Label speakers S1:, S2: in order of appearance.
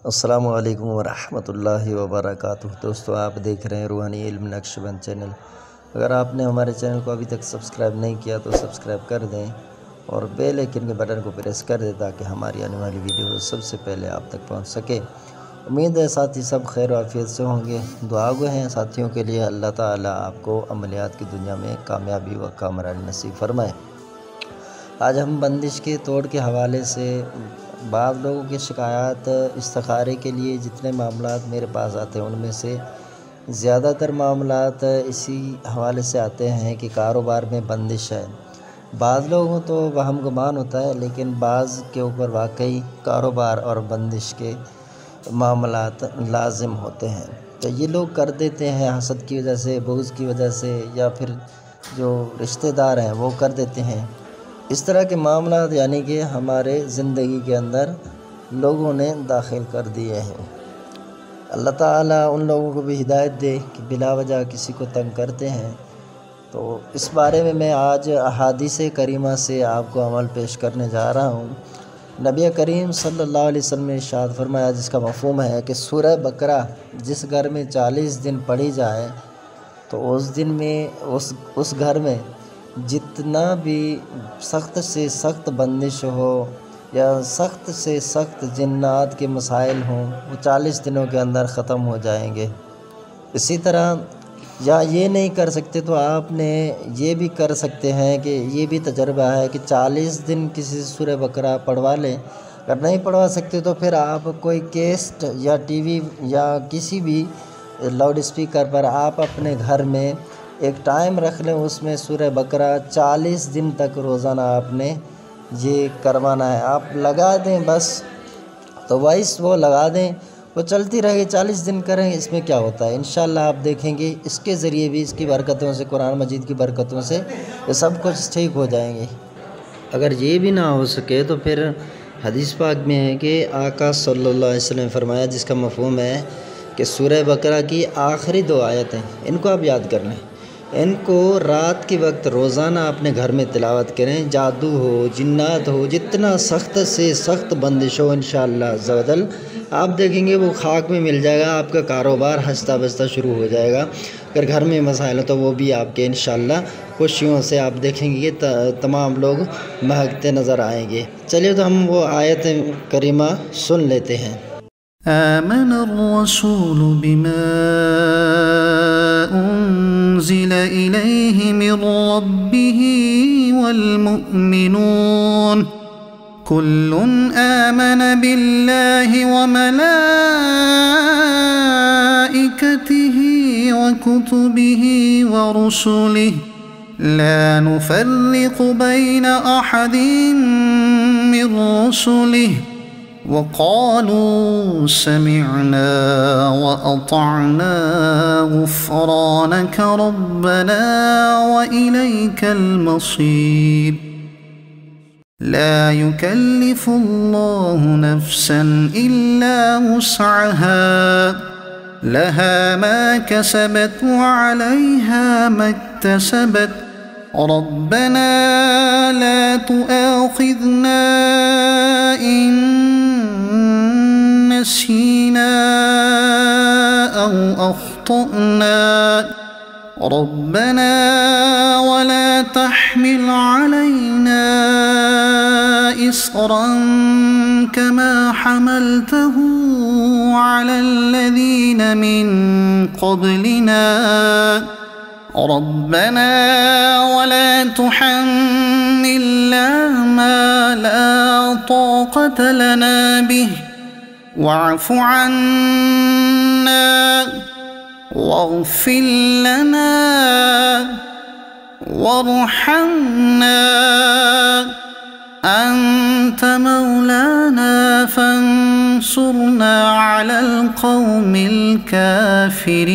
S1: السلام علیکم ورحمۃ اللہ وبرکاتہ۔ دوستو، آپ دیکھ رہے ہیں روحانی علم نقش بند چینل۔ اگر آپ نے ہمارے چینل کو ابھی تک سبسکرائب نہیں کیا تو سبسکرائب کر دیں اور بیل آئیکن کے بٹن کو پریس کر دیں تاکہ ہماری آنے والی ویڈیو سب سے پہلے آپ تک پہنچ سکے۔ امید ہے ساتھی سب خیر و عافیت سے ہوں گے۔ دعا گو ہیں ساتھیوں کے لیے اللہ تعالیٰ آپ کو عملیات کی دنیا میں کامیابی و کامرانی نصیب فرمائے۔ آج ہم بندش کے توڑ کے حوالے سے بعض لوگوں کی شکایات استخارے کے لیے جتنے معاملات میرے پاس آتے ہیں ان میں سے زیادہ تر معاملات اسی حوالے سے آتے ہیں کہ کاروبار میں بندش ہے۔ بعض لوگوں تو وہم گمان ہوتا ہے، لیکن بعض کے اوپر واقعی کاروبار اور بندش کے معاملات لازم ہوتے ہیں۔ تو یہ لوگ کر دیتے ہیں حسد کی وجہ سے، بغض کی وجہ سے، یا پھر جو رشتہ دار ہیں وہ کر دیتے ہیں۔ اس طرح کے معاملات یعنی کہ ہمارے زندگی کے اندر لوگوں نے داخل کر دیے ہیں۔ اللہ تعالیٰ ان لوگوں کو بھی ہدایت دے کہ بلا وجہ کسی کو تنگ کرتے ہیں۔ تو اس بارے میں آج احادیث کریمہ سے آپ کو عمل پیش کرنے جا رہا ہوں۔ نبی کریم صلی اللہ علیہ وسلم نے ارشاد فرمایا، جس کا مفہوم ہے کہ سورہ بقرہ جس گھر میں 40 دن پڑھی جائے تو اس دن میں اس گھر میں جتنا بھی سخت سے سخت بندش ہو یا سخت سے سخت جنات کے مسائل ہوں وہ 40 دنوں کے اندر ختم ہو جائیں گے۔ اسی طرح یا یہ نہیں کر سکتے تو آپ نے یہ بھی کر سکتے ہیں کہ یہ بھی تجربہ ہے کہ 40 دن کسی سورہ بقرہ پڑھوا لیں۔ اگر نہیں پڑھوا سکتے تو پھر آپ کوئی کیسٹ یا ٹی وی یا کسی بھی لاؤڈ اسپیکر پر آپ اپنے گھر میں ایک ٹائم رکھ لیں، اس میں سورہ بقرہ 40 دن تک روزانہ آپ نے یہ کروانا ہے۔ آپ لگا دیں، بس تو وائس وہ لگا دیں، وہ چلتی رہے گی، 40 دن کریں، اس میں کیا ہوتا ہے۔ انشاءاللہ آپ دیکھیں گے اس کے ذریعے بھی، اس کی برکتوں سے، قرآن مجید کی برکتوں سے یہ سب کچھ ٹھیک ہو جائیں گے۔ اگر یہ بھی نہ ہو سکے تو پھر حدیث پاک میں ہے کہ آقا صلی اللہ علیہ وسلم نے فرمایا، جس کا مفہوم ہے کہ سورہ بقرہ کی آخری 2 آیتیں ان کو آپ یاد کر لیں، ان کو رات کے وقت روزانہ اپنے گھر میں تلاوت کریں۔ جادو ہو، جنات ہو، جتنا سخت سے سخت بندش ہو، انشاءاللہ عز و جل آپ دیکھیں گے وہ خاک میں مل جائے گا، آپ کا کاروبار ہنستا بستا شروع ہو جائے گا۔ اگر گھر میں مسائل ہو تو وہ بھی آپ کے انشاءاللہ خوشیوں سے آپ دیکھیں گے تمام لوگ مہکتے نظر آئیں گے۔ چلیے تو ہم وہ آیت کریمہ سن لیتے ہیں۔
S2: آمن الرسول بما أنزل إليه من ربه والمؤمنون كل آمن بالله وملائكته وكتبه ورسله لا نفرق بين أحد من رسله وقالوا سمعنا وأطعنا غفرانك ربنا وإليك المصير لا يكلف الله نفسا إلا وسعها لها ما كسبت وعليها ما اكتسبت ربنا لا تؤاخذنا إن نسينا أو أخطأنا ربنا ولا تحمل علينا إصرا كما حملته على الذين من قبلنا ربنا ولا تحملنا ما لا طاقة لنا به واعف عنا واغفر لنا وارحمنا أنت مولانا فانصرنا على القوم الكافرين۔